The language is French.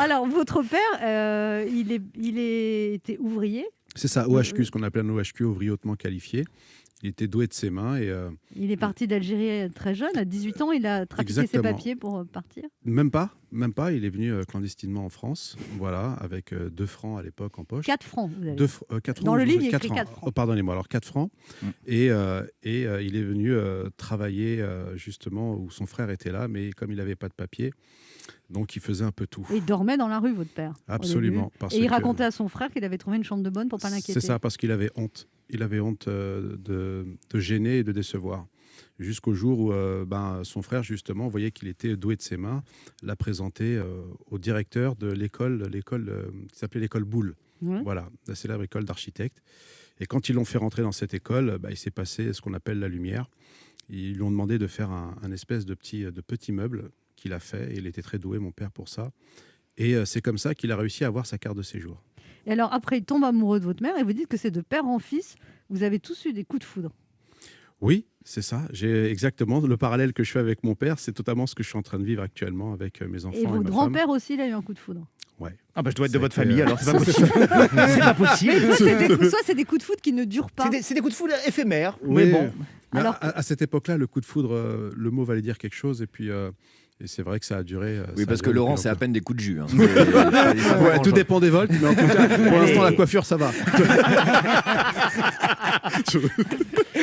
Alors, votre père, il était ouvrier. C'est ça, OHQ, ce qu'on appelle un OHQ, ouvrier hautement qualifié. Il était doué de ses mains. Il est parti d'Algérie très jeune, à 18 ans, il a trafiqué ses papiers pour partir. Même pas. Il est venu clandestinement en France, voilà, avec 2 francs à l'époque en poche. 4 francs, vous avez. 4 Dans francs, le livre, il y a 4 écrit francs. 4 francs. Oh, pardonnez-moi, alors 4 francs. Et il est venu travailler justement où son frère était là, mais comme il n'avait pas de papier, donc il faisait un peu tout. Et il dormait dans la rue, votre père. Absolument. Et il racontait à son frère qu'il avait trouvé une chambre de bonne pour ne pas l'inquiéter. C'est ça, parce qu'il avait honte. Il avait honte de gêner et de décevoir. Jusqu'au jour où son frère, justement, voyait qu'il était doué de ses mains, l'a présenté au directeur de l'école qui s'appelait l'école Boulle. Ouais. Voilà, la célèbre école d'architectes. Et quand ils l'ont fait rentrer dans cette école, il s'est passé ce qu'on appelle la lumière. Ils lui ont demandé de faire un espèce de petit meuble qu'il a fait. Et il était très doué, mon père, pour ça. Et c'est comme ça qu'il a réussi à avoir sa carte de séjour. Et alors, après, il tombe amoureux de votre mère et vous dites que c'est de père en fils. Vous avez tous eu des coups de foudre. Oui, c'est ça. J'ai exactement le parallèle que je fais avec mon père. C'est totalement ce que je suis en train de vivre actuellement avec mes enfants. Et votre grand-père aussi, il a eu un coup de foudre. Ouais. Ah bah je dois être de votre famille alors, c'est pas possible. C'est pas possible. Soit c'est des coups de foudre qui ne durent pas. C'est des coups de foudre éphémères, Oui. mais bon. Mais Alors à cette époque-là, le coup de foudre, le mot valait dire quelque chose. Et puis, et c'est vrai que ça a duré. Oui, parce que Laurent, c'est à peine des coups de jus. Hein. Ouais, tout dépend des volts, mais en tout cas, pour l'instant, la coiffure, ça va.